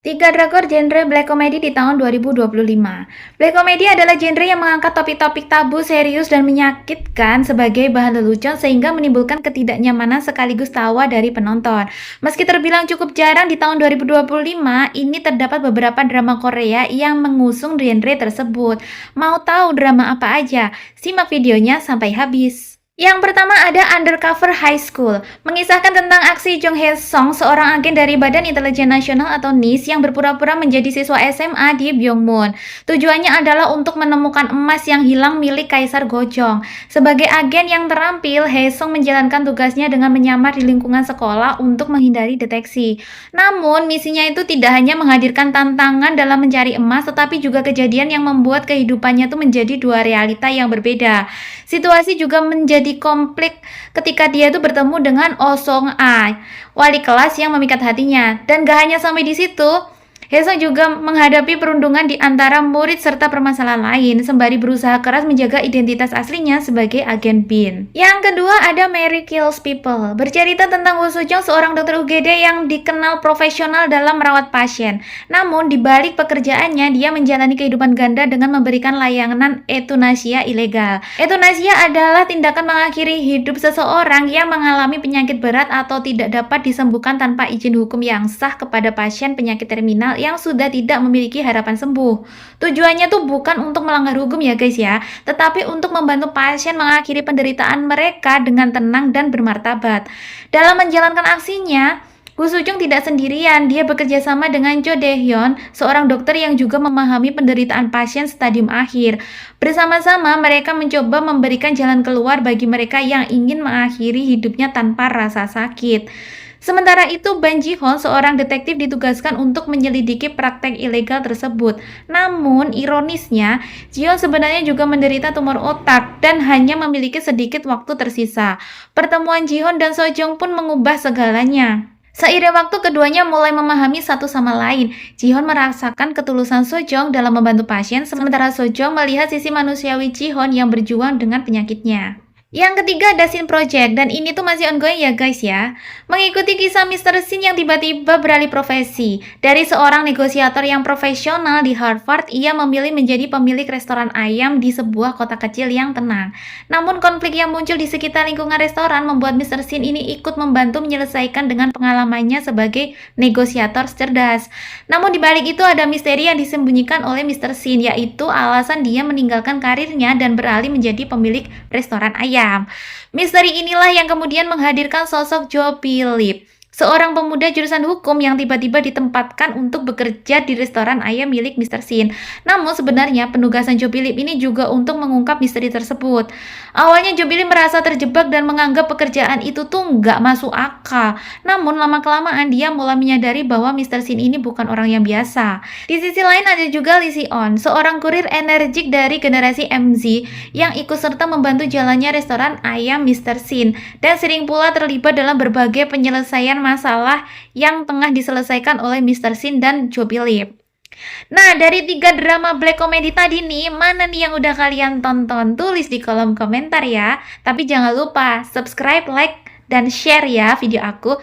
Tiga drakor genre black comedy di tahun 2025. Black comedy adalah genre yang mengangkat topik-topik tabu, serius, dan menyakitkan sebagai bahan lelucon sehingga menimbulkan ketidaknyamanan sekaligus tawa dari penonton. Meski terbilang cukup jarang di tahun 2025, ini terdapat beberapa drama Korea yang mengusung genre tersebut. Mau tahu drama apa aja? Simak videonya sampai habis. Yang pertama ada Undercover High School, mengisahkan tentang aksi Jong Hae Song, seorang agen dari Badan Intelijen Nasional atau NIS yang berpura-pura menjadi siswa SMA di Byungmun. Tujuannya adalah untuk menemukan emas yang hilang milik Kaisar Gojong. Sebagai agen yang terampil, Hae Song menjalankan tugasnya dengan menyamar di lingkungan sekolah untuk menghindari deteksi. Namun, misinya itu tidak hanya menghadirkan tantangan dalam mencari emas, tetapi juga kejadian yang membuat kehidupannya itu menjadi dua realita yang berbeda. Situasi juga menjadi konflik ketika dia itu bertemu dengan Oh Song A, wali kelas yang memikat hatinya. Dan gak hanya sampai di situ, Haesung juga menghadapi perundungan di antara murid serta permasalahan lain sembari berusaha keras menjaga identitas aslinya sebagai agen BIN. Yang kedua ada Mary Kills People, bercerita tentang Woo Soo-jung, seorang dokter UGD yang dikenal profesional dalam merawat pasien. Namun di balik pekerjaannya, dia menjalani kehidupan ganda dengan memberikan layanan euthanasia ilegal. Euthanasia adalah tindakan mengakhiri hidup seseorang yang mengalami penyakit berat atau tidak dapat disembuhkan tanpa izin hukum yang sah kepada pasien penyakit terminal yang sudah tidak memiliki harapan sembuh. Tujuannya tuh bukan untuk melanggar hukum ya guys ya, tetapi untuk membantu pasien mengakhiri penderitaan mereka dengan tenang dan bermartabat. Dalam menjalankan aksinya, Woo Soo-jung tidak sendirian, dia bekerja sama dengan Jo Dae-hyun, seorang dokter yang juga memahami penderitaan pasien stadium akhir. Bersama-sama, mereka mencoba memberikan jalan keluar bagi mereka yang ingin mengakhiri hidupnya tanpa rasa sakit. Sementara itu, Ban Ji-hoon, seorang detektif ditugaskan untuk menyelidiki praktek ilegal tersebut. Namun, ironisnya, Ji-hoon sebenarnya juga menderita tumor otak dan hanya memiliki sedikit waktu tersisa. Pertemuan Ji-hoon dan Seo-jong pun mengubah segalanya. Seiring waktu, keduanya mulai memahami satu sama lain. Ji-hoon merasakan ketulusan Seo-jong dalam membantu pasien, sementara Seo-jong melihat sisi manusiawi Ji-hoon yang berjuang dengan penyakitnya. Yang ketiga ada Sin Project, dan ini tuh masih ongoing ya guys ya. Mengikuti kisah Mr. Sin yang tiba-tiba beralih profesi. Dari seorang negosiator yang profesional di Harvard, ia memilih menjadi pemilik restoran ayam di sebuah kota kecil yang tenang. Namun konflik yang muncul di sekitar lingkungan restoran membuat Mr. Sin ini ikut membantu menyelesaikan dengan pengalamannya sebagai negosiator cerdas. Namun di balik itu ada misteri yang disembunyikan oleh Mr. Sin, yaitu alasan dia meninggalkan karirnya dan beralih menjadi pemilik restoran ayam. Misteri inilah yang kemudian menghadirkan sosok Jo Philip, seorang pemuda jurusan hukum yang tiba-tiba ditempatkan untuk bekerja di restoran ayam milik Mr. Sin. Namun sebenarnya penugasan Jo Philip ini juga untuk mengungkap misteri tersebut. Awalnya Jo Philip merasa terjebak dan menganggap pekerjaan itu tuh nggak masuk akal. Namun lama-kelamaan dia mulai menyadari bahwa Mr. Sin ini bukan orang yang biasa. Di sisi lain ada juga Lee Si-on, seorang kurir energik dari generasi MZ yang ikut serta membantu jalannya restoran ayam Mr. Sin dan sering pula terlibat dalam berbagai penyelesaian masalah yang tengah diselesaikan oleh Mr. Sin dan Jo Philip. Nah, dari tiga drama black comedy tadi nih, mana nih yang udah kalian tonton? Tulis di kolom komentar ya. Tapi jangan lupa subscribe, like, dan share ya video aku